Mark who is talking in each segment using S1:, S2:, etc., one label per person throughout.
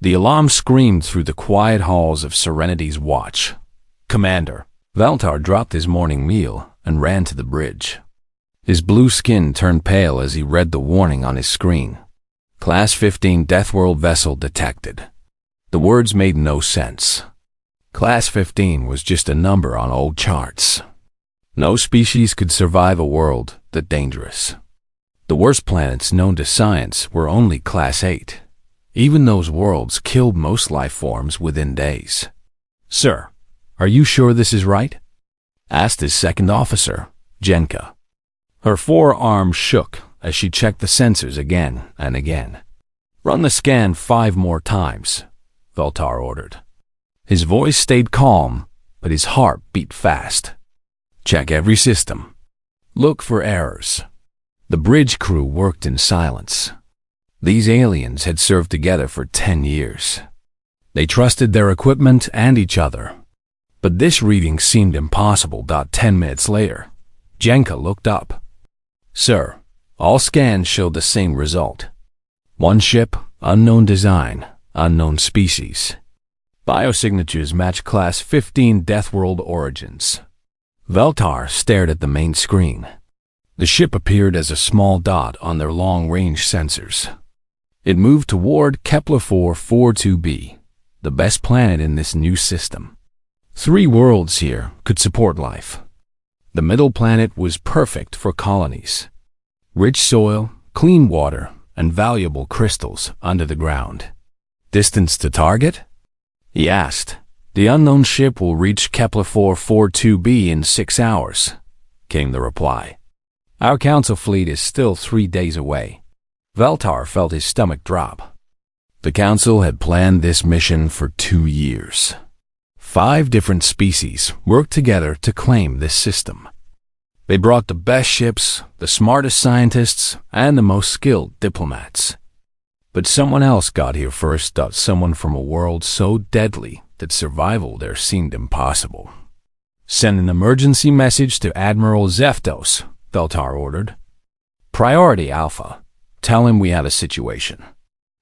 S1: The alarm screamed through the quiet halls of Serenity's watch. "Commander." Valtar dropped his morning meal and ran to the bridge. His blue skin turned pale as he read the warning on his screen. Class 15 Deathworld vessel detected. The words made no sense. Class 15 was just a number on old charts. No species could survive a world that dangerous. The worst planets known to science were only Class 8. Even those worlds killed most life forms within days. "Sir, are you sure this is right?" asked his second officer, Jenka. Her forearm shook as she checked the sensors again and again. "Run the scan 5 more times," Valtar ordered. His voice stayed calm, but his heart beat fast. "Check every system. Look for errors." The bridge crew worked in silence. These aliens had served together for 10 years. They trusted their equipment and each other. But this reading seemed impossible. 10 minutes later, Jenka looked up. "Sir, all scans showed the same result. One ship, unknown design, unknown species. Biosignatures match Class 15 Deathworld origins." Valtar stared at the main screen. The ship appeared as a small dot on their long-range sensors. It moved toward Kepler-4 42b, the best planet in this new system. 3 worlds here could support life. The middle planet was perfect for colonies. Rich soil, clean water, and valuable crystals under the ground. "Distance to target?" he asked. "The unknown ship will reach Kepler-4 42b in 6 hours, came the reply. "Our Council fleet is still 3 days away." Valtar felt his stomach drop. The Council had planned this mission for 2 years. 5 different species worked together to claim this system. They brought the best ships, the smartest scientists, and the most skilled diplomats. But someone else got here first. Someone from a world so deadly that survival there seemed impossible. "Send an emergency message to Admiral Zeftos," Valtar ordered. "Priority Alpha. Tell him we had a situation."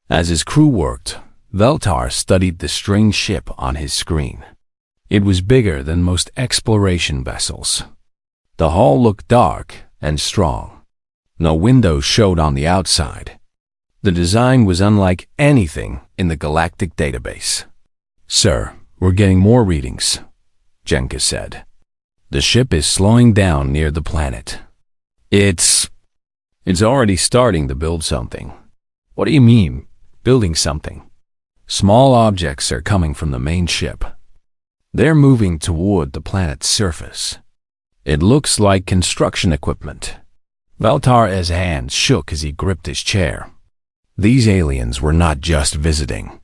S1: As his crew worked, Valtar studied the strange ship on his screen. It was bigger than most exploration vessels. The hull looked dark and strong. No windows showed on the outside. The design was unlike anything in the galactic database. "Sir, we're getting more readings," Jenka said. "The ship is slowing down near the planet. It's already starting to build something." "What do you mean, building something?" "Small objects are coming from the main ship. They're moving toward the planet's surface. It looks like construction equipment." Valtar's hands shook as he gripped his chair. These aliens were not just visiting.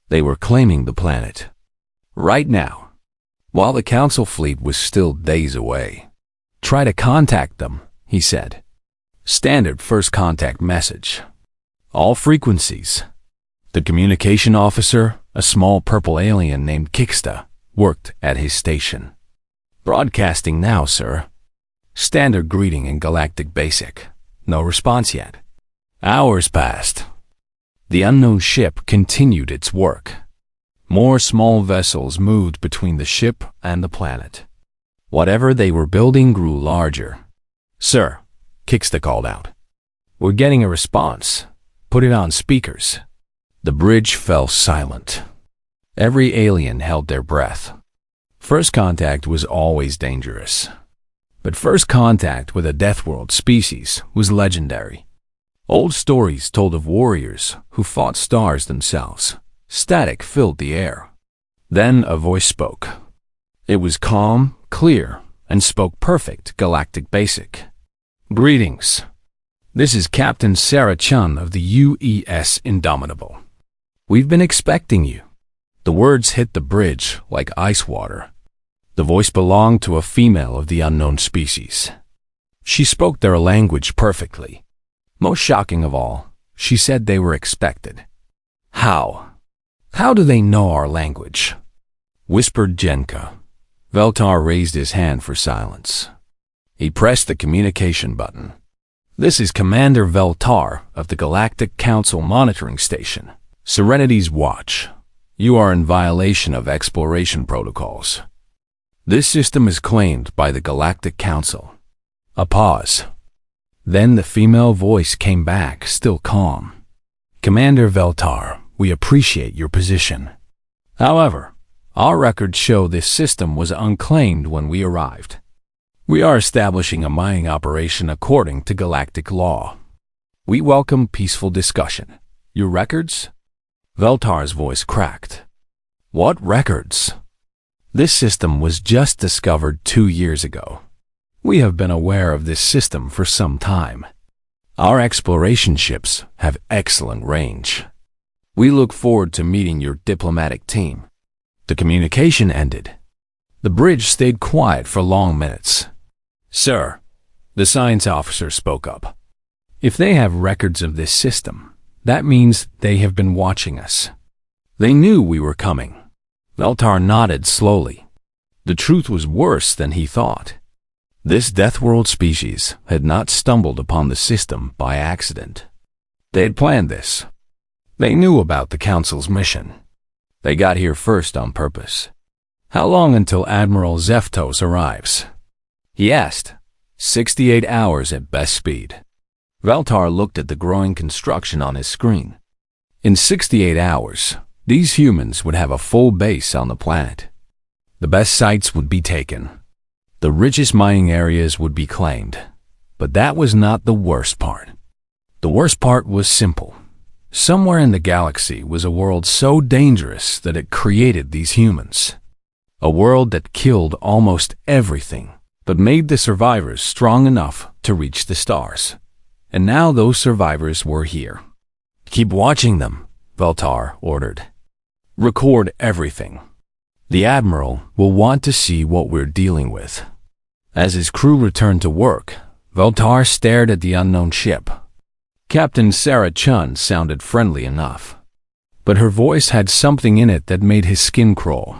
S1: They were claiming the planet. Right now, while the Council fleet was still days away. "Try to contact them," he said. Standard first contact message. All frequencies. The communication officer, a small purple alien named Kixta, worked at his station. "Broadcasting now, sir." Standard greeting in Galactic Basic. No response yet. Hours passed. The unknown ship continued its work. More small vessels moved between the ship and the planet. Whatever they were building grew larger. "Sir," Kixta called out. "We're getting a response. Put it on speakers." The bridge fell silent. Every alien held their breath. First contact was always dangerous. But first contact with a Deathworld species was legendary. Old stories told of warriors who fought stars themselves. Static filled the air. Then a voice spoke. It was calm, clear, and spoke perfect Galactic Basic. "Greetings. This is Captain Sarah Chun of the UES Indomitable. We've been expecting you." The words hit the bridge like ice water. The voice belonged to a female of the unknown species. She spoke their language perfectly. Most shocking of all, she said they were expected. "How? How do they know our language?" whispered Jenka. Valtar raised his hand for silence. He pressed the communication button. "This is Commander Valtar of the Galactic Council Monitoring Station. Serenity's watch. You are in violation of exploration protocols. This system is claimed by the Galactic Council. A pause. Then the female voice came back, still calm. Commander Veltar, we appreciate your position. However, our records show this system was unclaimed when we arrived. We are establishing a mining operation according to galactic law. We welcome peaceful discussion. Your records? Veltar's voice cracked. What records? This system was just discovered 2 years ago. We have been aware of this system for some time. Our exploration ships have excellent range. We look forward to meeting your diplomatic team. The communication ended. The bridge stayed quiet for long minutes. Sir, the science officer spoke up. If they have records of this system, that means they have been watching us. They knew we were coming. Veltar nodded slowly. The truth was worse than he thought. This Deathworld species had not stumbled upon the system by accident. They had planned this. They knew about the Council's mission. They got here first on purpose. How long until Admiral Zeftos arrives? He asked. 68 hours at best speed. Veltar looked at the growing construction on his screen. In 68 hours, these humans would have a full base on the planet. The best sites would be taken. The richest mining areas would be claimed. But that was not the worst part. The worst part was simple. Somewhere in the galaxy was a world so dangerous that it created these humans. A world that killed almost everything, but made the survivors strong enough to reach the stars. And now those survivors were here. Keep watching them, Veltar ordered. Record everything. The Admiral will want to see what we're dealing with. As his crew returned to work, Veltar stared at the unknown ship. Captain Sarah Chun sounded friendly enough, but her voice had something in it that made his skin crawl.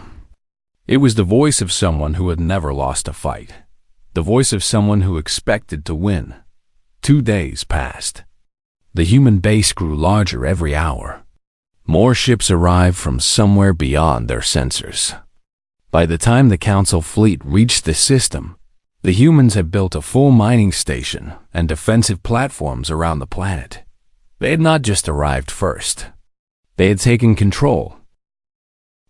S1: It was the voice of someone who had never lost a fight, the voice of someone who expected to win. 2 days passed. The human base grew larger every hour. More ships arrived from somewhere beyond their sensors. By the time the Council fleet reached the system, the humans had built a full mining station and defensive platforms around the planet. They had not just arrived first. They had taken control.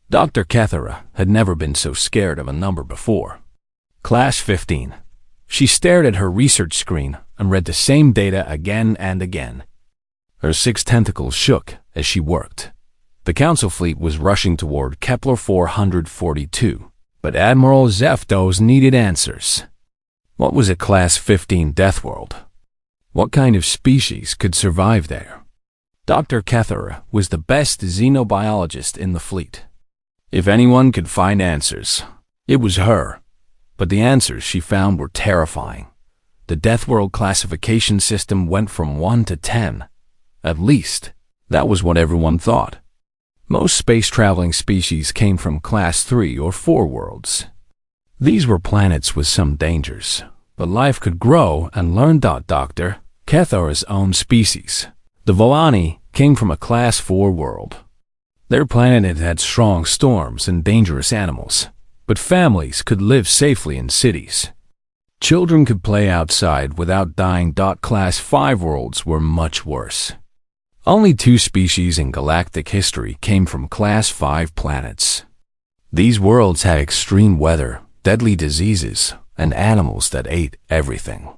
S1: Dr. Kethera had never been so scared of a number before. Class 15. She stared at her research screen and read the same data again and again. Her 6 tentacles shook as she worked. The Council fleet was rushing toward Kepler 442, but Admiral Zeftos needed answers. What was a Class 15 Deathworld? What kind of species could survive there? Dr. Kethera was the best xenobiologist in the fleet. If anyone could find answers, it was her. But the answers she found were terrifying. The Deathworld classification system went from 1 to 10. At least, that was what everyone thought. Most space-traveling species came from Class 3 or 4 worlds. These were planets with some dangers, but life could grow and learn. Dr. Kethera's own species, the Volani, came from a Class 4 world. Their planet had strong storms and dangerous animals, but families could live safely in cities. Children could play outside without dying. Class 5 worlds were much worse. Only 2 species in galactic history came from Class 5 planets. These worlds had extreme weather, deadly diseases, and animals that ate everything.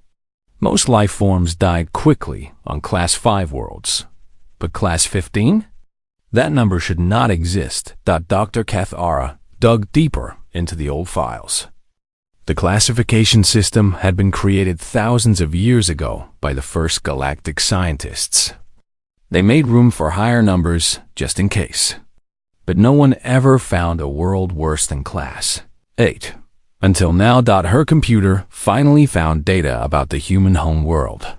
S1: Most life forms died quickly on Class 5 worlds. But Class 15? That number should not exist. Dr. Kethera dug deeper into the old files. The classification system had been created thousands of years ago by the first galactic scientists. They made room for higher numbers just in case. But no one ever found a world worse than Class 8. Until now. Her computer finally found data about the human home world.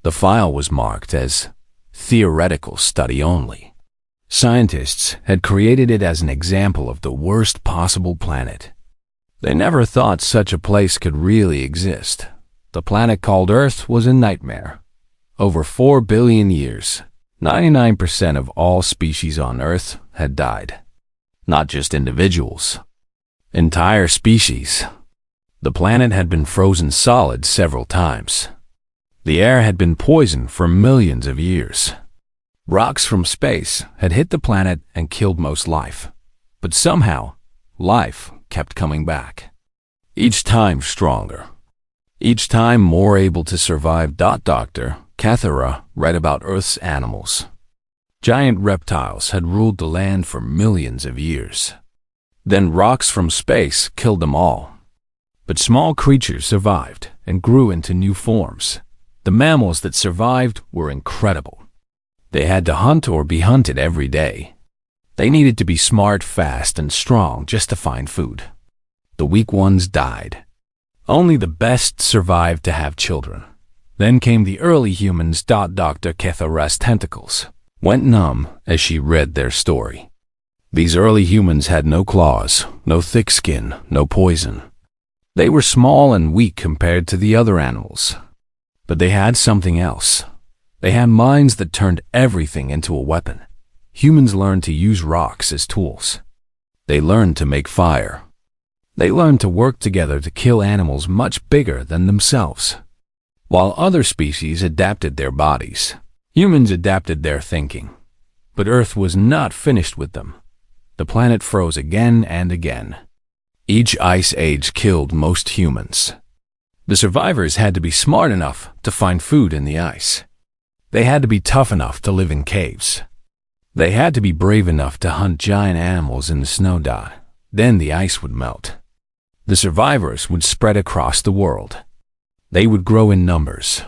S1: The file was marked as theoretical study only. Scientists had created it as an example of the worst possible planet. They never thought such a place could really exist. The planet called Earth was a nightmare. Over 4 billion years, 99% of all species on Earth had died. Not just individuals. Entire species. The planet had been frozen solid several times. The air had been poisoned for millions of years. Rocks from space had hit the planet and killed most life. But somehow, life kept coming back. Each time stronger. Each time more able to survive. Dr. Cathara read about Earth's animals. Giant reptiles had ruled the land for millions of years. Then rocks from space killed them all. But small creatures survived and grew into new forms. The mammals that survived were incredible. They had to hunt or be hunted every day. They needed to be smart, fast, and strong just to find food. The weak ones died. Only the best survived to have children. Then came the early humans. Dr. Cathara's tentacles went numb as she read their story. These early humans had no claws, no thick skin, no poison. They were small and weak compared to the other animals. But they had something else. They had minds that turned everything into a weapon. Humans learned to use rocks as tools. They learned to make fire. They learned to work together to kill animals much bigger than themselves. While other species adapted their bodies, humans adapted their thinking. But Earth was not finished with them. The planet froze again and again. Each ice age killed most humans. The survivors had to be smart enough to find food in the ice. They had to be tough enough to live in caves. They had to be brave enough to hunt giant animals in the snow. Then the ice would melt. The survivors would spread across the world. They would grow in numbers.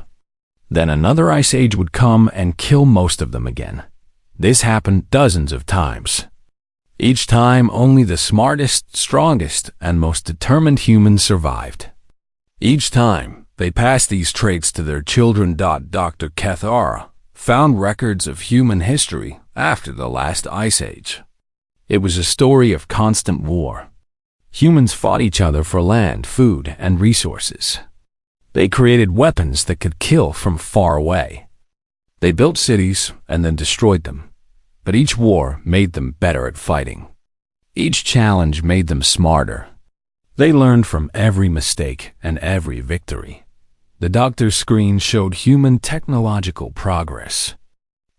S1: Then another ice age would come and kill most of them again. This happened dozens of times. Each time, only the smartest, strongest, and most determined humans survived. Each time, they passed these traits to their children. Dr. Cathara found records of human history after the last ice age. It was a story of constant war. Humans fought each other for land, food, and resources. They created weapons that could kill from far away. They built cities and then destroyed them. But each war made them better at fighting. Each challenge made them smarter. They learned from every mistake and every victory. The doctor's screen showed human technological progress.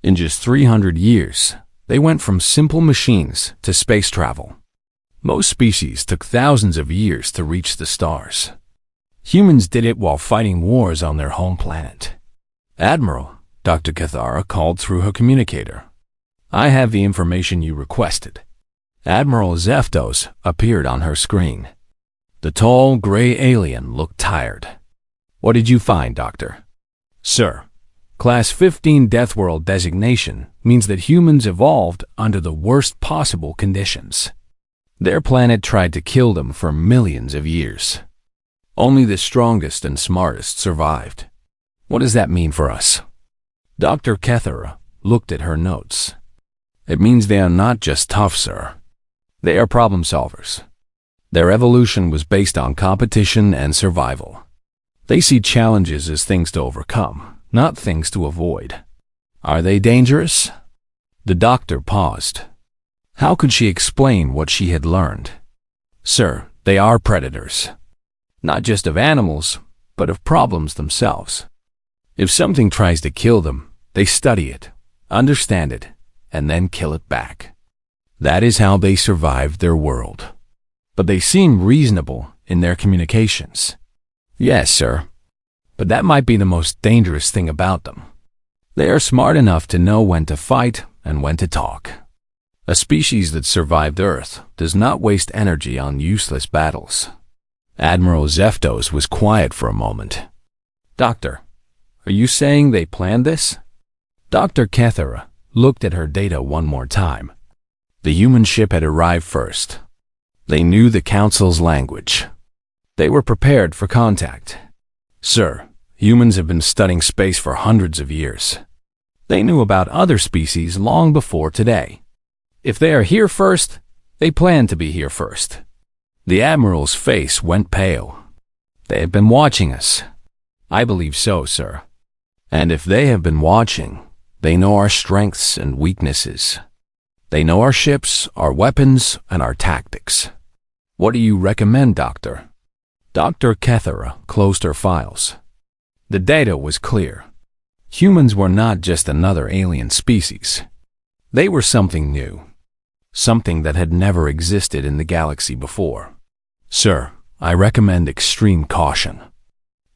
S1: In just 300 years, they went from simple machines to space travel. Most species took thousands of years to reach the stars. Humans did it while fighting wars on their home planet. Admiral, Dr. Cathara called through her communicator. I have the information you requested. Admiral Zeftos appeared on her screen. The tall, gray alien looked tired. What did you find, Doctor? Sir, Class 15 Deathworld designation means that humans evolved under the worst possible conditions. Their planet tried to kill them for millions of years. Only the strongest and smartest survived. What does that mean for us? Dr. Cathara looked at her notes. It means they are not just tough, sir. They are problem solvers. Their evolution was based on competition and survival. They see challenges as things to overcome, not things to avoid. Are they dangerous? The doctor paused. How could she explain what she had learned? Sir, they are predators. Not just of animals, but of problems themselves. If something tries to kill them, they study it, understand it, and then kill it back. That is how they survived their world. But they seem reasonable in their communications. Yes, sir. But that might be the most dangerous thing about them. They are smart enough to know when to fight and when to talk. A species that survived Earth does not waste energy on useless battles. Admiral Zeftos was quiet for a moment. Doctor, are you saying they planned this? Dr. Cathara looked at her data one more time. The human ship had arrived first. They knew the Council's language. They were prepared for contact. Sir, humans have been studying space for hundreds of years. They knew about other species long before today. If they are here first, they plan to be here first. The Admiral's face went pale. They have been watching us. I believe so, sir. And if they have been watching, They know our strengths and weaknesses. They know our ships, our weapons, and our tactics. What do you recommend, Doctor? Dr. Kethera closed her files. The data was clear. Humans were not just another alien species. They were something new. Something that had never existed in the galaxy before. Sir, I recommend extreme caution.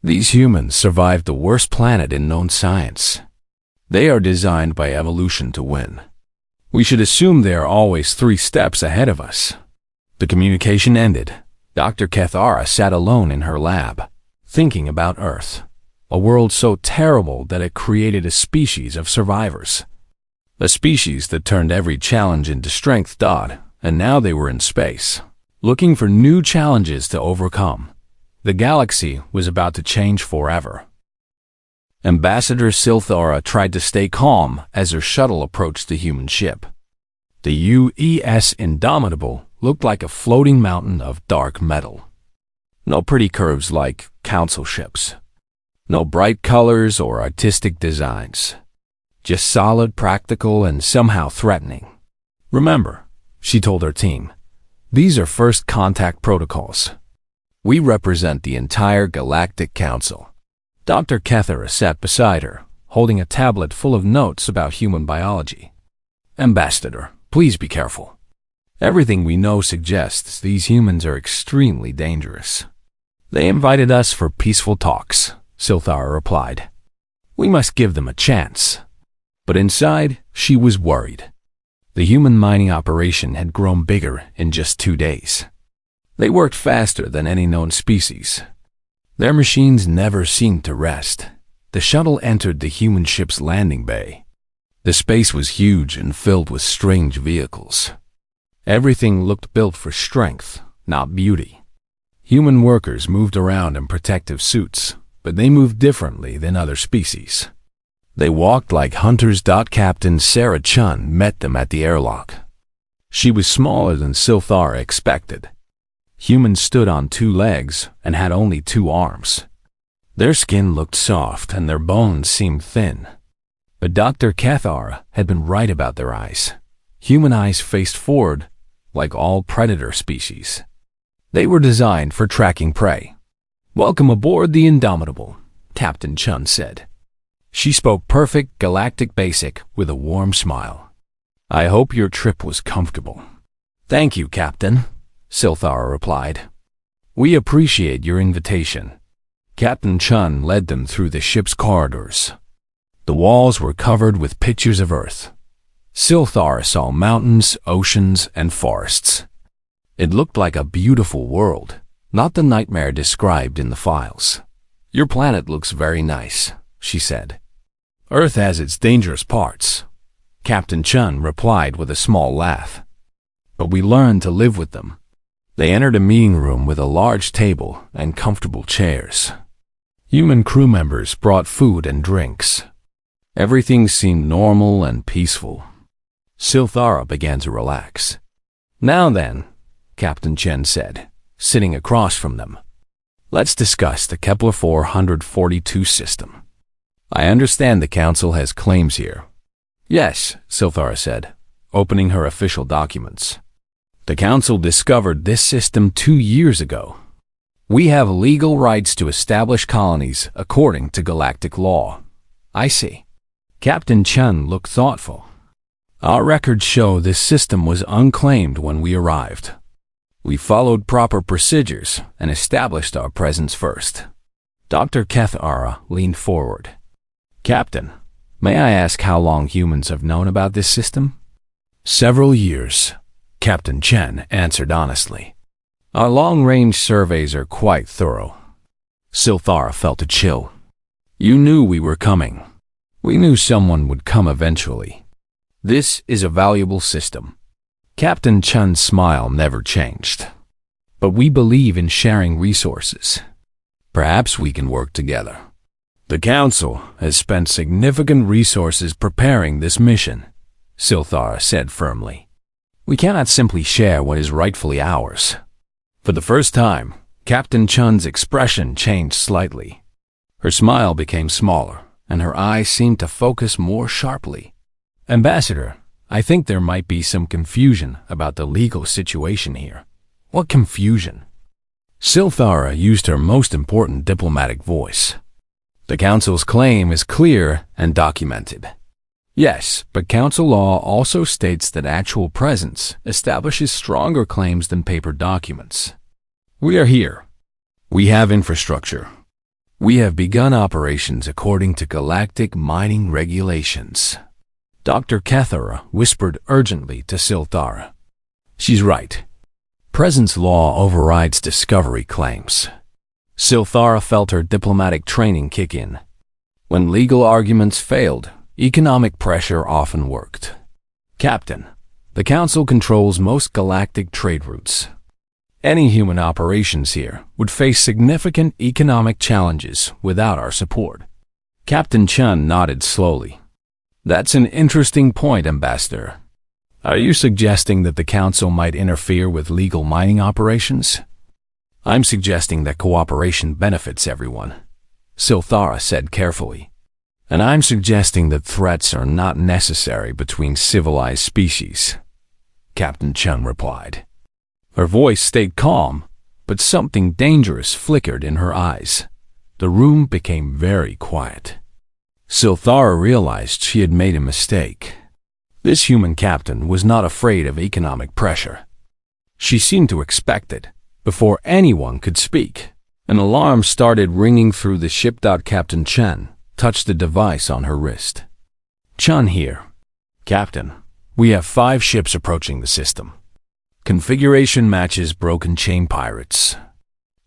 S1: These humans survived the worst planet in known science. They are designed by evolution to win. We should assume they are always 3 steps ahead of us. The communication ended. Dr. Kethara sat alone in her lab, thinking about Earth, a world so terrible that it created a species of survivors. A species that turned every challenge into strength. And now they were in space, looking for new challenges to overcome. The galaxy was about to change forever. Ambassador Silthara tried to stay calm as her shuttle approached the human ship. The UES Indomitable looked like a floating mountain of dark metal. No pretty curves like council ships. No bright colors or artistic designs. Just solid, practical, and somehow threatening. Remember, she told her team, these are first contact protocols. We represent the entire Galactic Council. Dr. Kethera sat beside her, holding a tablet full of notes about human biology. Ambassador, please be careful. Everything we know suggests these humans are extremely dangerous. They invited us for peaceful talks, Silthara replied. We must give them a chance. But inside, she was worried. The human mining operation had grown bigger in just 2 days. They worked faster than any known species. Their machines never seemed to rest. The shuttle entered the human ship's landing bay. The space was huge and filled with strange vehicles. Everything looked built for strength, not beauty. Human workers moved around in protective suits, but they moved differently than other species. They walked like hunters. Captain Sarah Chun met them at the airlock. She was smaller than Silthara expected. Humans stood on 2 legs and had only 2 arms. Their skin looked soft and their bones seemed thin. But Dr. Kethara had been right about their eyes. Human eyes faced forward, like all predator species. They were designed for tracking prey. Welcome aboard the Indomitable, Captain Chun said. She spoke perfect Galactic Basic with a warm smile. I hope your trip was comfortable. Thank you, Captain, Silthara replied. We appreciate your invitation. Captain Chun led them through the ship's corridors. The walls were covered with pictures of Earth. Silthara saw mountains, oceans, and forests. It looked like a beautiful world, not the nightmare described in the files. Your planet looks very nice, she said. Earth has its dangerous parts, Captain Chun replied with a small laugh. But we learned to live with them. They entered a meeting room with a large table and comfortable chairs. Human crew members brought food and drinks. Everything seemed normal and peaceful. Silthara began to relax. Now then, Captain Chen said, sitting across from them. Let's discuss the Kepler 442 system. I understand the Council has claims here. Yes, Silthara said, opening her official documents. The Council discovered this system 2 years ago. We have legal rights to establish colonies according to galactic law. I see. Captain Chun looked thoughtful. Our records show this system was unclaimed when we arrived. We followed proper procedures and established our presence first. Dr. Kethara leaned forward. Captain, may I ask how long humans have known about this system? Several years, Captain Chen answered honestly. Our long-range surveys are quite thorough. Silthara felt a chill. You knew we were coming. We knew someone would come eventually. This is a valuable system. Captain Chun's smile never changed. But we believe in sharing resources. Perhaps we can work together. The Council has spent significant resources preparing this mission, Silthara said firmly. We cannot simply share what is rightfully ours. For the first time, Captain Chun's expression changed slightly. Her smile became smaller, and her eyes seemed to focus more sharply. Ambassador, I think there might be some confusion about the legal situation here. What confusion? Silthara used her most important diplomatic voice. The Council's claim is clear and documented. Yes, but Council law also states that actual presence establishes stronger claims than paper documents. We are here. We have infrastructure. We have begun operations according to galactic mining regulations. Dr. Kethara whispered urgently to Silthara. She's right. Presence law overrides discovery claims. Silthara felt her diplomatic training kick in. When legal arguments failed, economic pressure often worked. Captain, the Council controls most galactic trade routes. Any human operations here would face significant economic challenges without our support. Captain Chun nodded slowly. That's an interesting point, Ambassador. Are you suggesting that the Council might interfere with legal mining operations? I'm suggesting that cooperation benefits everyone, Silthara said carefully. And I'm suggesting that threats are not necessary between civilized species, Captain Chun replied. Her voice stayed calm, but something dangerous flickered in her eyes. The room became very quiet. Silthara realized she had made a mistake. This human captain was not afraid of economic pressure. She seemed to expect it. Before anyone could speak, an alarm started ringing through the ship. Captain Chen touched the device on her wrist. Chun here. Captain, we have 5 ships approaching the system. Configuration matches broken chain pirates.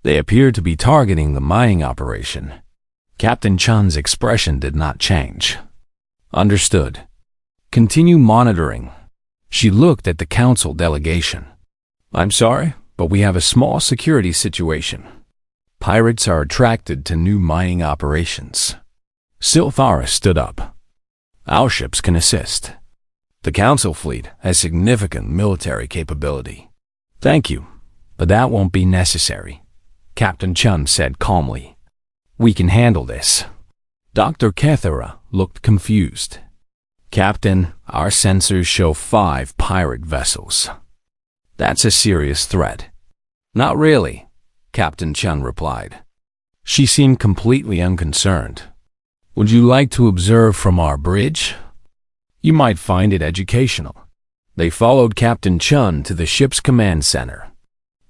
S1: They appear to be targeting the mining operation. Captain Chun's expression did not change. Understood. Continue monitoring. She looked at the Council delegation. I'm sorry, but we have a small security situation. Pirates are attracted to new mining operations. Silthara stood up. Our ships can assist. The Council fleet has significant military capability. Thank you, but that won't be necessary, Captain Chun said calmly. We can handle this. Dr. Kethara looked confused. Captain, our sensors show 5 pirate vessels. That's a serious threat. Not really, Captain Chun replied. She seemed completely unconcerned. Would you like to observe from our bridge? You might find it educational. They followed Captain Chun to the ship's command center.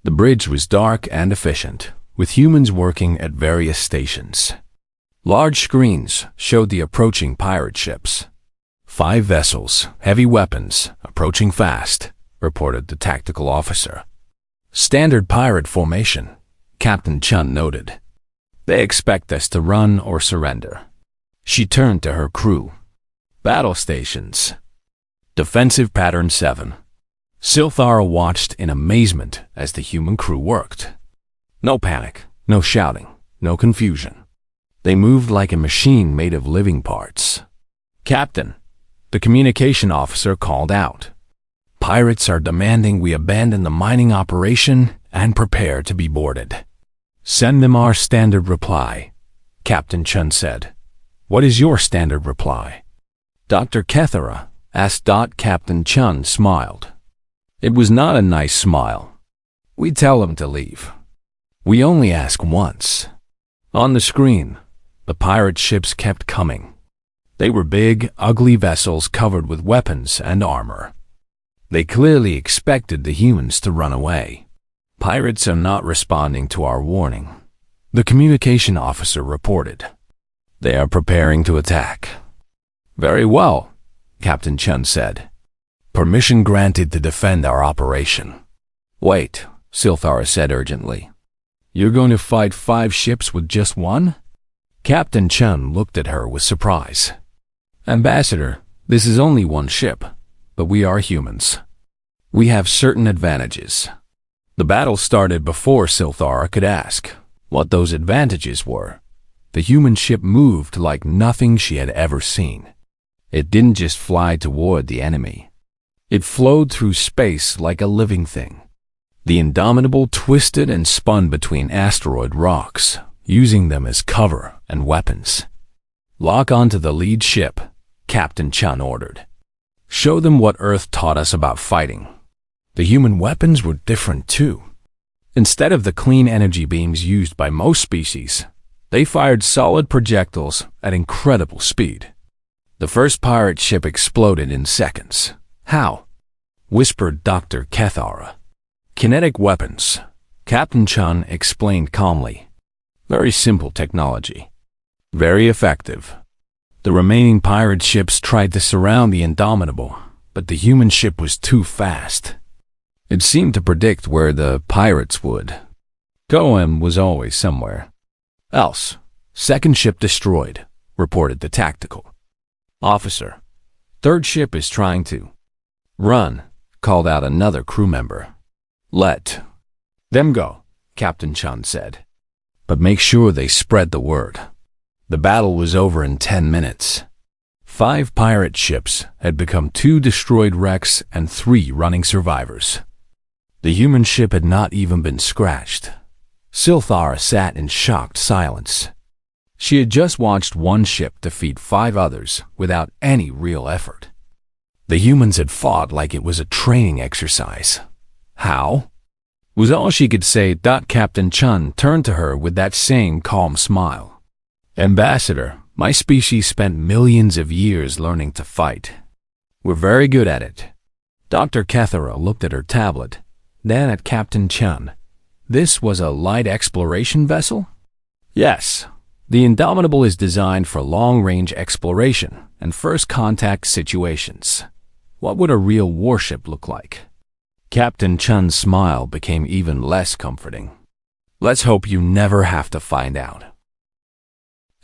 S1: The bridge was dark and efficient, with humans working at various stations. Large screens showed the approaching pirate ships. 5 vessels, heavy weapons, approaching fast, reported the tactical officer. Standard pirate formation, Captain Chun noted. They expect us to run or surrender. She turned to her crew. Battle stations. Defensive pattern 7. Silthara watched in amazement as the human crew worked. No panic, no shouting, no confusion. They moved like a machine made of living parts. Captain, the communication officer called out. Pirates are demanding we abandon the mining operation and prepare to be boarded. Send them our standard reply, Captain Chun said. What is your standard reply? Dr. Kethara asked. Captain Chun smiled. It was not a nice smile. We tell them to leave. We only ask once. On the screen, the pirate ships kept coming. They were big, ugly vessels covered with weapons and armor. They clearly expected the humans to run away. Pirates are not responding to our warning, the communication officer reported. They are preparing to attack. Very well, Captain Chun said. Permission granted to defend our operation. Wait, Silthara said urgently. You're going to fight 5 ships with just 1? Captain Chun looked at her with surprise. Ambassador, this is only 1 ship, but we are humans. We have certain advantages. The battle started before Silthara could ask what those advantages were. The human ship moved like nothing she had ever seen. It didn't just fly toward the enemy. It flowed through space like a living thing. The Indomitable twisted and spun between asteroid rocks, using them as cover and weapons. Lock onto the lead ship, Captain Chun ordered. Show them what Earth taught us about fighting. The human weapons were different too. Instead of the clean energy beams used by most species, they fired solid projectiles at incredible speed. The first pirate ship exploded in seconds. How? Whispered Dr. Kethara. Kinetic weapons, Captain Chun explained calmly. Very simple technology. Very effective. The remaining pirate ships tried to surround the Indomitable, but the human ship was too fast. It seemed to predict where the pirates would. Goem was always somewhere else. Second ship destroyed, reported the tactical officer. Third ship is trying to run, called out another crew member. Let them go, Captain Chun said. But make sure they spread the word. The battle was over in 10 minutes. 5 pirate ships had become 2 destroyed wrecks and 3 running survivors. The human ship had not even been scratched. Silthara sat in shocked silence. She had just watched one ship defeat 5 others without any real effort. The humans had fought like it was a training exercise. How? Was all she could say. Captain Chun turned to her with that same calm smile. Ambassador, my species spent millions of years learning to fight. We're very good at it. Dr. Kethara looked at her tablet, then at Captain Chun. This was a light exploration vessel? Yes. The Indomitable is designed for long-range exploration and first-contact situations. What would a real warship look like? Captain Chun's smile became even less comforting. Let's hope you never have to find out.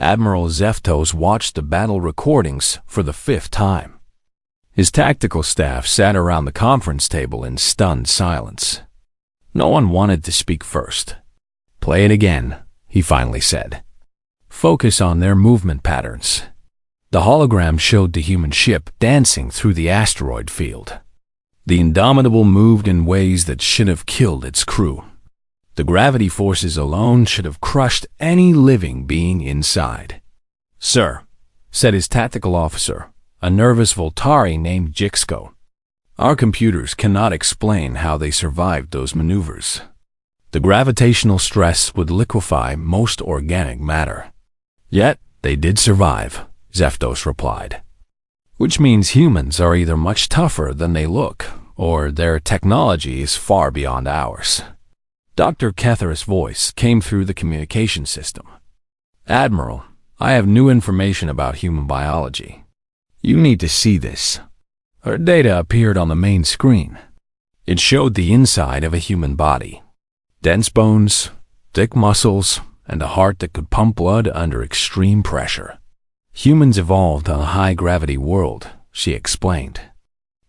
S1: Admiral Zeftos watched the battle recordings for the 5th time. His tactical staff sat around the conference table in stunned silence. No one wanted to speak first. Play it again, he finally said. Focus on their movement patterns. The hologram showed the human ship dancing through the asteroid field. The Indomitable moved in ways that should have killed its crew. The gravity forces alone should have crushed any living being inside. Sir, said his tactical officer, a nervous Voltari named Jixko. Our computers cannot explain how they survived those maneuvers. The gravitational stress would liquefy most organic matter. Yet, they did survive, Zeftos replied. Which means humans are either much tougher than they look, or their technology is far beyond ours. Dr. Kethara's voice came through the communication system. Admiral, I have new information about human biology. You need to see this. Her data appeared on the main screen. It showed the inside of a human body. Dense bones, thick muscles, and a heart that could pump blood under extreme pressure. Humans evolved on a high-gravity world, she explained.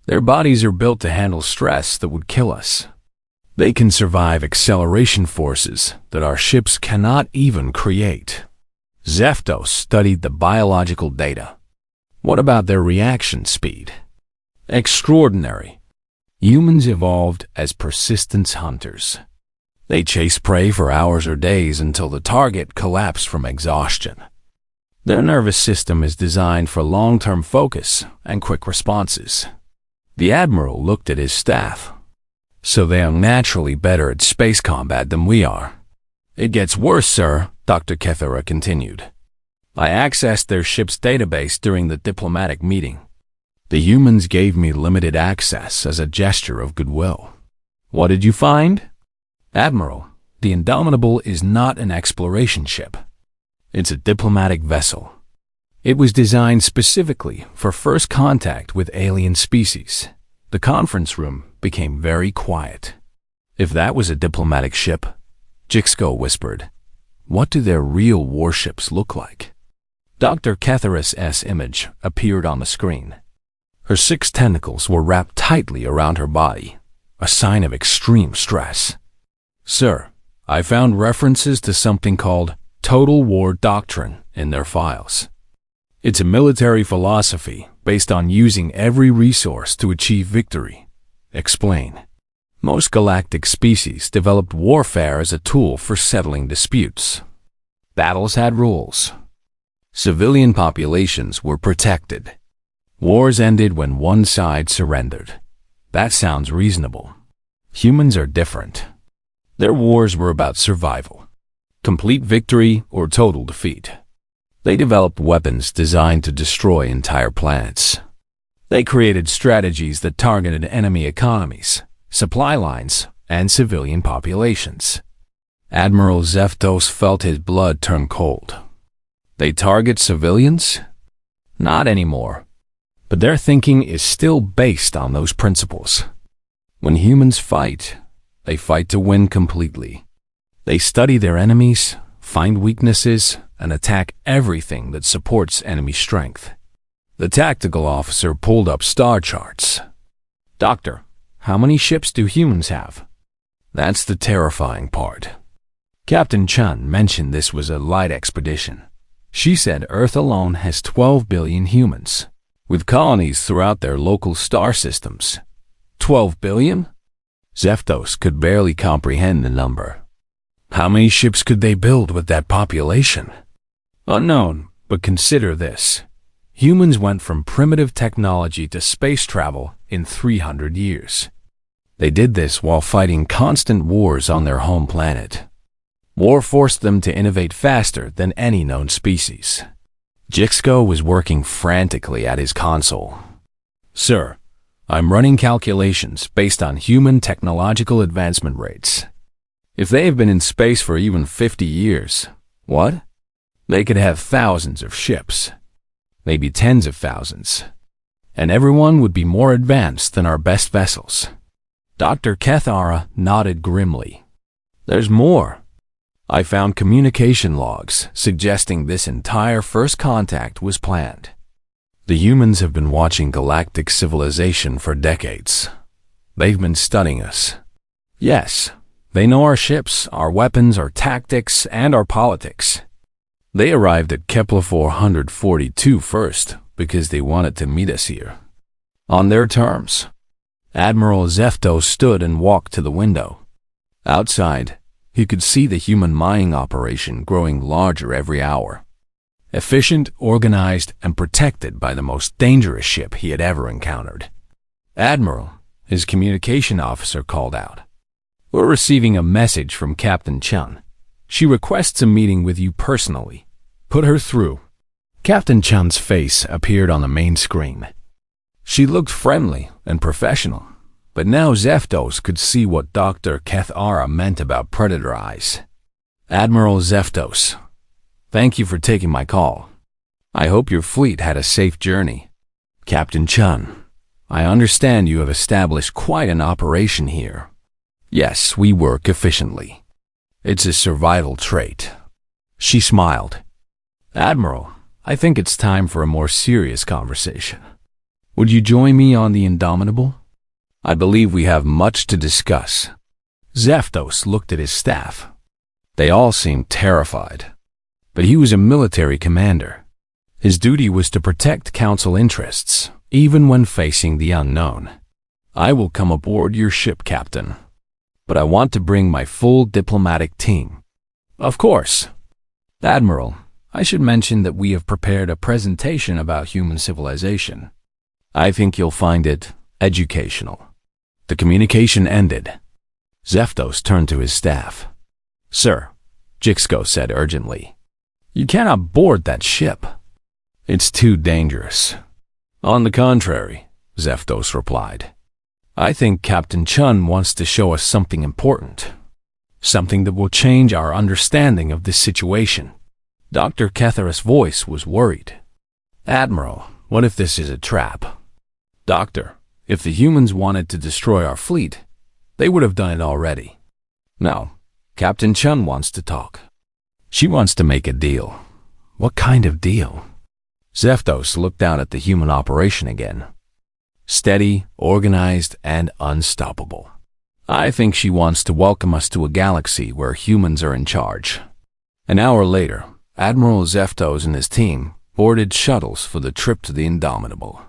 S1: Their bodies are built to handle stress that would kill us. They can survive acceleration forces that our ships cannot even create. Zeftos studied the biological data. What about their reaction speed? Extraordinary. Humans evolved as persistence hunters. They chase prey for hours or days until the target collapsed from exhaustion. Their nervous system is designed for long-term focus and quick responses. The Admiral looked at his staff. So they are naturally better at space combat than we are. It gets worse, sir, Dr. Kethara continued. I accessed their ship's database during the diplomatic meeting. The humans gave me limited access as a gesture of goodwill. What did you find? Admiral, the Indomitable is not an exploration ship. It's a diplomatic vessel. It was designed specifically for first contact with alien species. The conference room became very quiet. If that was a diplomatic ship, Jixko whispered, what do their real warships look like? Dr. Kethara's image appeared on the screen. Her 6 tentacles were wrapped tightly around her body, a sign of extreme stress. Sir, I found references to something called Total War Doctrine in their files. It's a military philosophy based on using every resource to achieve victory. Explain. Most galactic species developed warfare as a tool for settling disputes. Battles had rules. Civilian populations were protected. Wars ended when one side surrendered. That sounds reasonable. Humans are different. Their wars were about survival, complete victory or total defeat. They developed weapons designed to destroy entire planets. They created strategies that targeted enemy economies, supply lines, and civilian populations. Admiral Zeftos felt his blood turn cold. They target civilians? Not anymore. But their thinking is still based on those principles. When humans fight, they fight to win completely. They study their enemies, find weaknesses, and attack everything that supports enemy strength. The tactical officer pulled up star charts. "Doctor, how many ships do humans have?" That's the terrifying part. Captain Chun mentioned this was a light expedition. She said Earth alone has 12 billion humans, with colonies throughout their local star systems. 12 billion? Zeftos could barely comprehend the number. How many ships could they build with that population? Unknown, but consider this. Humans went from primitive technology to space travel in 300 years. They did this while fighting constant wars on their home planet. War forced them to innovate faster than any known species. Jixko was working frantically at his console. "Sir, I'm running calculations based on human technological advancement rates. If they have been in space for even 50 years, what? They could have thousands of ships, maybe tens of thousands, and everyone would be more advanced than our best vessels." Dr. Kethara nodded grimly. "There's more. I found communication logs suggesting this entire first contact was planned. The humans have been watching galactic civilization for decades. They've been studying us. Yes, they know our ships, our weapons, our tactics, and our politics. They arrived at Kepler 442 first because they wanted to meet us here. On their terms." Admiral Zefto stood and walked to the window. Outside, he could see the human mining operation growing larger every hour. Efficient, organized, and protected by the most dangerous ship he had ever encountered. "Admiral," his communication officer called out. "We're receiving a message from Captain Chun. She requests a meeting with you personally. Put her through." Captain Chun's face appeared on the main screen. She looked friendly and professional, but now Zeftos could see what Dr. Kethara meant about predator eyes. "Admiral Zeftos, thank you for taking my call. I hope your fleet had a safe journey. Captain Chun, I understand you have established quite an operation here. Yes, we work efficiently. It's a survival trait." She smiled. "Admiral, I think it's time for a more serious conversation. Would you join me on the Indomitable? I believe we have much to discuss." Zeftos looked at his staff. They all seemed terrified. But he was a military commander. His duty was to protect Council interests, even when facing the unknown. "I will come aboard your ship, Captain. But I want to bring my full diplomatic team." "Of course." "Admiral, I should mention that we have prepared a presentation about human civilization. I think you'll find it educational." The communication ended. Zeftos turned to his staff. "Sir," Jixko said urgently, "you cannot board that ship. It's too dangerous." "On the contrary," Zeftos replied. "I think Captain Chun wants to show us something important. Something that will change our understanding of this situation." Dr. Kethara's voice was worried. "Admiral, what if this is a trap?" "Doctor, if the humans wanted to destroy our fleet, they would have done it already. No, Captain Chun wants to talk. She wants to make a deal." "What kind of deal?" Zeftos looked down at the human operation again. "Steady, organized, and unstoppable. I think she wants to welcome us to a galaxy where humans are in charge." An hour later, Admiral Zeftos and his team boarded shuttles for the trip to the Indomitable.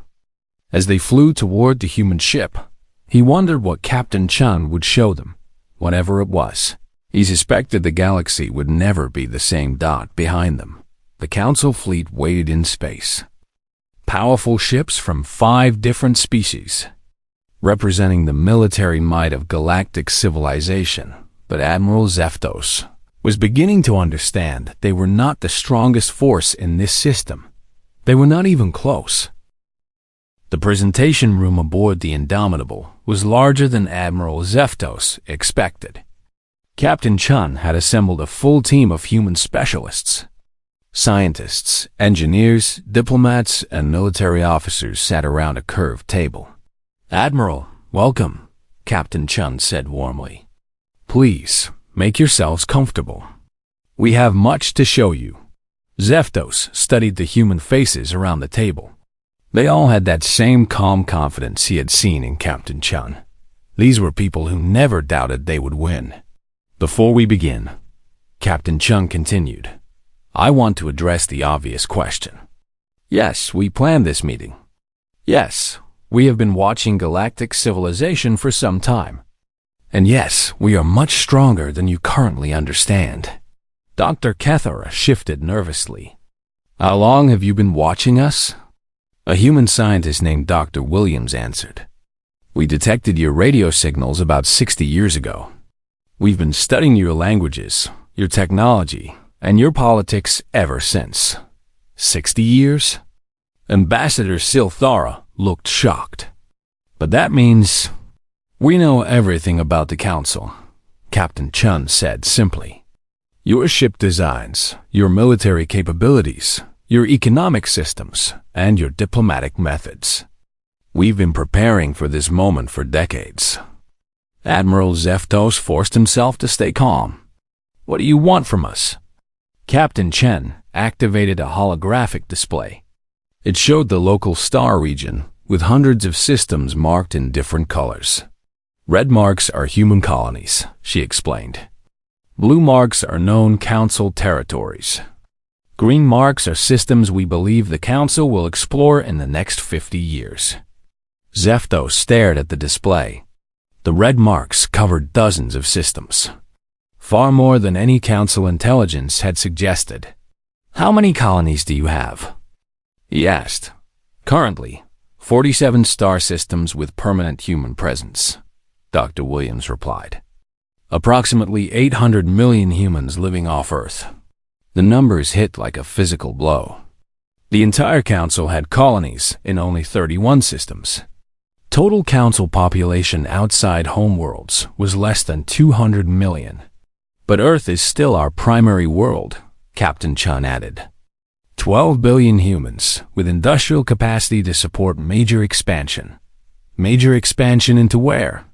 S1: As they flew toward the human ship, he wondered what Captain Chun would show them, whatever it was. He suspected the galaxy would never be the same dot behind them. The Council fleet waited in space. Powerful ships from 5 different species, representing the military might of galactic civilization. But Admiral Zeftos was beginning to understand they were not the strongest force in this system. They were not even close. The presentation room aboard the Indomitable was larger than Admiral Zeftos expected. Captain Chun had assembled a full team of human specialists. Scientists, engineers, diplomats, and military officers sat around a curved table. "Admiral, welcome," Captain Chun said warmly. "Please, make yourselves comfortable. We have much to show you." Zeftos studied the human faces around the table. They all had that same calm confidence he had seen in Captain Chun. These were people who never doubted they would win. "Before we begin," Captain Chun continued, "I want to address the obvious question. Yes, we planned this meeting. Yes, we have been watching galactic civilization for some time. And yes, we are much stronger than you currently understand." Dr. Kethara shifted nervously. "How long have you been watching us?" A human scientist named Dr. Williams answered. "We detected your radio signals about 60 years ago. We've been studying your languages, your technology, and your politics ever since." 60 years? Ambassador Silthara looked shocked. "But that means we know everything about the Council," Captain Chun said simply. "Your ship designs, your military capabilities, your economic systems, and your diplomatic methods. We've been preparing for this moment for decades." Admiral Zeftos forced himself to stay calm. "What do you want from us?" Captain Chen activated a holographic display. It showed the local star region with hundreds of systems marked in different colors. "Red marks are human colonies," she explained. "Blue marks are known Council territories. Green marks are systems we believe the Council will explore in the next 50 years." Zeftos stared at the display. The red marks covered dozens of systems, far more than any Council intelligence had suggested. "How many colonies do you have?" he asked. "Currently, 47 star systems with permanent human presence," Dr. Williams replied. "Approximately 800 million humans living off Earth." The numbers hit like a physical blow. The entire Council had colonies in only 31 systems. Total Council population outside homeworlds was less than 200 million. "But Earth is still our primary world," Captain Chun added. 12 billion humans with industrial capacity to support major expansion. Major expansion into where?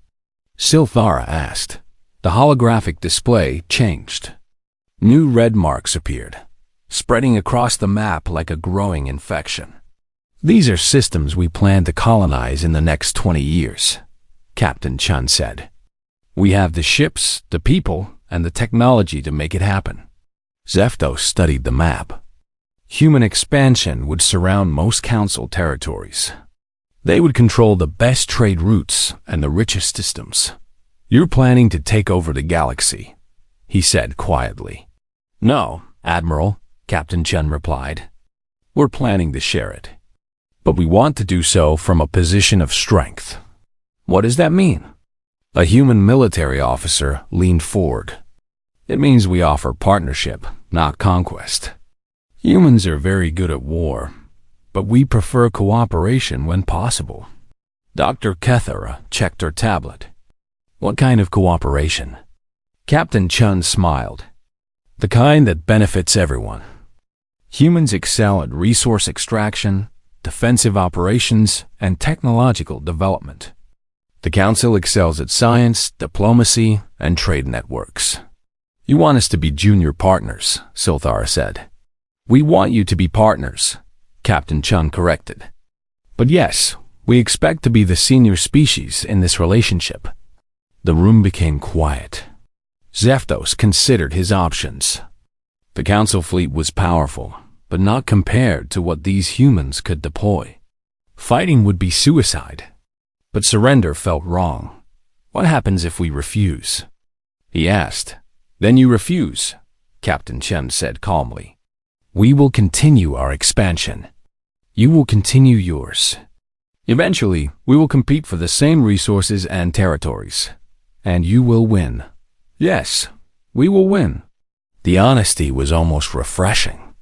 S1: Silthara asked. The holographic display changed. New red marks appeared, spreading across the map like a growing infection. "These are systems we plan to colonize in the next 20 years, Captain Chun said. "We have the ships, the people, and the technology to make it happen." Zeftos studied the map. Human expansion would surround most Council territories. They would control the best trade routes and the richest systems. "You're planning to take over the galaxy," he said quietly. "No, Admiral," Captain Chun replied. "We're planning to share it. But we want to do so from a position of strength." "What does that mean?" A human military officer leaned forward. "It means we offer partnership, not conquest. Humans are very good at war, but we prefer cooperation when possible." Dr. Kethara checked her tablet. "What kind of cooperation?" Captain Chun smiled. "The kind that benefits everyone. Humans excel at resource extraction, defensive operations, and technological development. The Council excels at science, diplomacy, and trade networks." "You want us to be junior partners," Silthara said. "We want you to be partners," Captain Chun corrected. "But yes, we expect to be the senior species in this relationship." The room became quiet. Zeftos considered his options. The Council fleet was powerful, but not compared to what these humans could deploy. Fighting would be suicide. But surrender felt wrong. "What happens if we refuse?" he asked. "Then you refuse," Captain Chen said calmly. We will continue our expansion. You will continue yours. Eventually, we will compete for the same resources and territories. And you will win. Yes, we will win. The honesty was almost refreshing.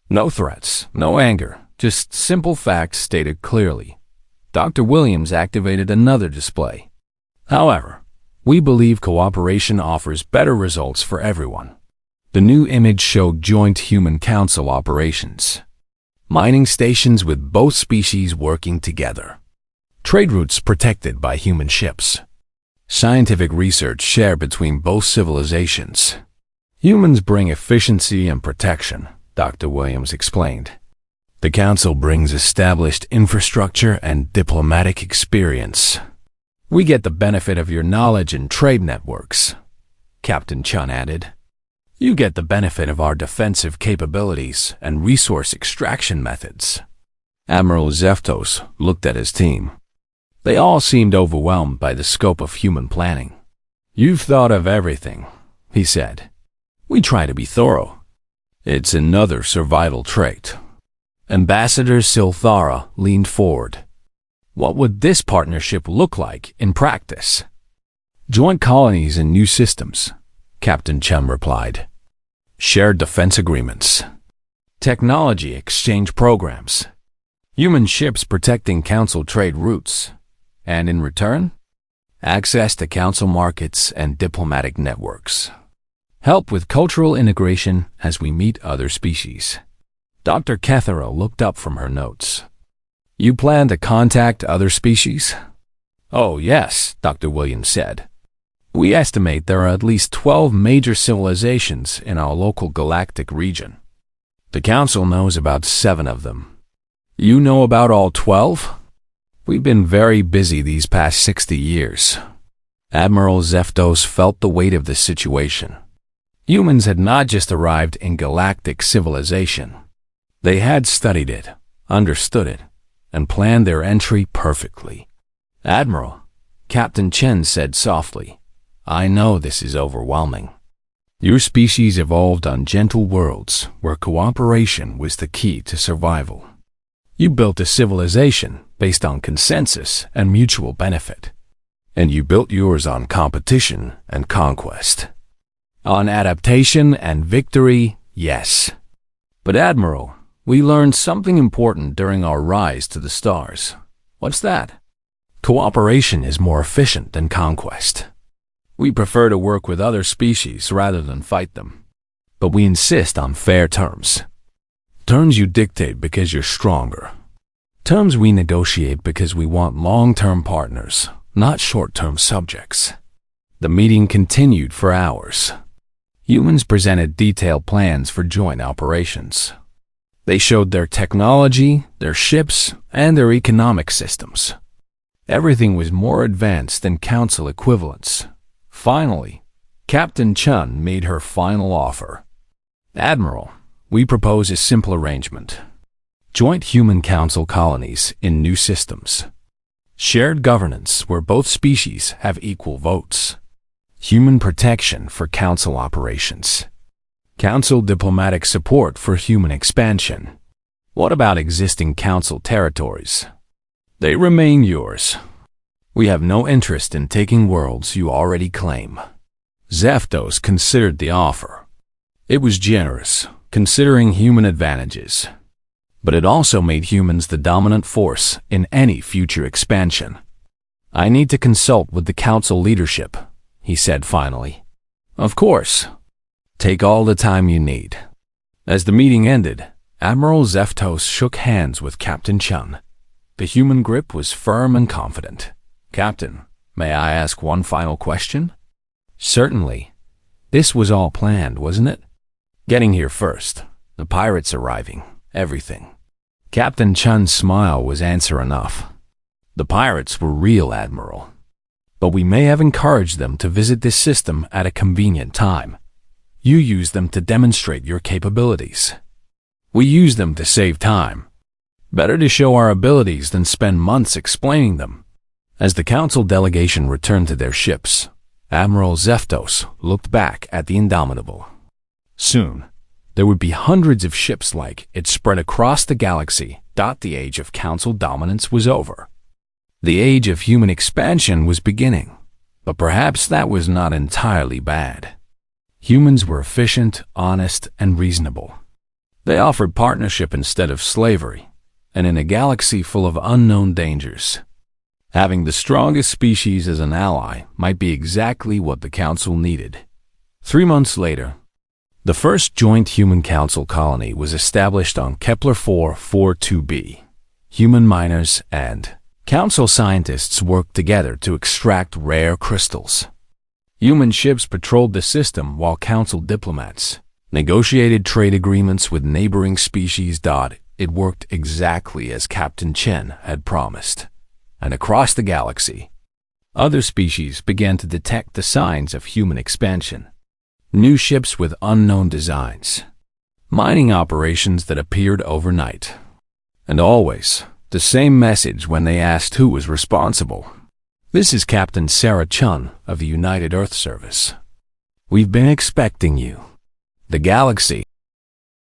S1: No threats, no anger, just simple facts stated clearly. Dr. Williams activated another display. However, we believe cooperation offers better results for everyone. The new image showed joint human council operations. Mining stations with both species working together. Trade routes protected by human ships. Scientific research shared between both civilizations. Humans bring efficiency and protection, Dr. Williams explained. The Council brings established infrastructure and diplomatic experience. We get the benefit of your knowledge and trade networks, Captain Chun added. You get the benefit of our defensive capabilities and resource extraction methods. Admiral Zeftos looked at his team. They all seemed overwhelmed by the scope of human planning. You've thought of everything, he said. We try to be thorough. It's another survival trait. Ambassador Silthara leaned forward. What would this partnership look like in practice? Joint colonies and new systems, Captain Chum replied. Shared defense agreements. Technology exchange programs. Human ships protecting Council trade routes. And in return, access to Council markets and diplomatic networks. Help with cultural integration as we meet other species. Dr. Kethera looked up from her notes. You plan to contact other species? Oh, yes, Dr. Williams said. We estimate there are at least 12 major civilizations in our local galactic region. The Council knows about 7 of them. You know about all 12? We've been very busy these past 60 years. Admiral Zeftos felt the weight of the situation. Humans had not just arrived in galactic civilization. They had studied it, understood it, and planned their entry perfectly. Admiral, Captain Chen said softly, I know this is overwhelming. Your species evolved on gentle worlds where cooperation was the key to survival. You built a civilization based on consensus and mutual benefit. And you built yours on competition and conquest. On adaptation and victory, yes. But Admiral, we learned something important during our rise to the stars. What's that? Cooperation is more efficient than conquest. We prefer to work with other species rather than fight them. But we insist on fair terms. Terms you dictate because you're stronger. Terms we negotiate because we want long-term partners, not short-term subjects. The meeting continued for hours. Humans presented detailed plans for joint operations. They showed their technology, their ships, and their economic systems. Everything was more advanced than Council equivalents. Finally, Captain Chun made her final offer. Admiral, we propose a simple arrangement. Joint Human Council colonies in new systems. Shared governance where both species have equal votes. Human protection for Council operations. Council diplomatic support for human expansion. What about existing Council territories? They remain yours. We have no interest in taking worlds you already claim. Zeftos considered the offer. It was generous, considering human advantages. But it also made humans the dominant force in any future expansion. I need to consult with the Council leadership, he said finally. Of course. Take all the time you need. As the meeting ended, Admiral Zeftos shook hands with Captain Chun. The human grip was firm and confident. Captain, may I ask one final question? Certainly. This was all planned, wasn't it? Getting here first, the pirates arriving, everything. Captain Chun's smile was answer enough. The pirates were real, Admiral. But we may have encouraged them to visit this system at a convenient time. You use them to demonstrate your capabilities. We use them to save time. Better to show our abilities than spend months explaining them. As the Council delegation returned to their ships, Admiral Zeftos looked back at the Indomitable. Soon, There would be hundreds of ships like it spread across the galaxy. The age of council dominance was over. The age of human expansion was beginning, but perhaps that was not entirely bad. Humans were efficient, honest, and reasonable. They offered partnership instead of slavery, and in a galaxy full of unknown dangers, having the strongest species as an ally might be exactly what the Council needed. 3 months later, the first joint human council colony was established on Kepler 442b. Human miners and council scientists worked together to extract rare crystals. Human ships patrolled the system while council diplomats negotiated trade agreements with neighboring species. It worked exactly as Captain Chen had promised. And across the galaxy, other species began to detect the signs of human expansion. New ships with unknown designs, mining operations that appeared overnight, and always the same message when they asked who was responsible. This is Captain Sarah Chun of the United Earth Service. We've been expecting you. The galaxy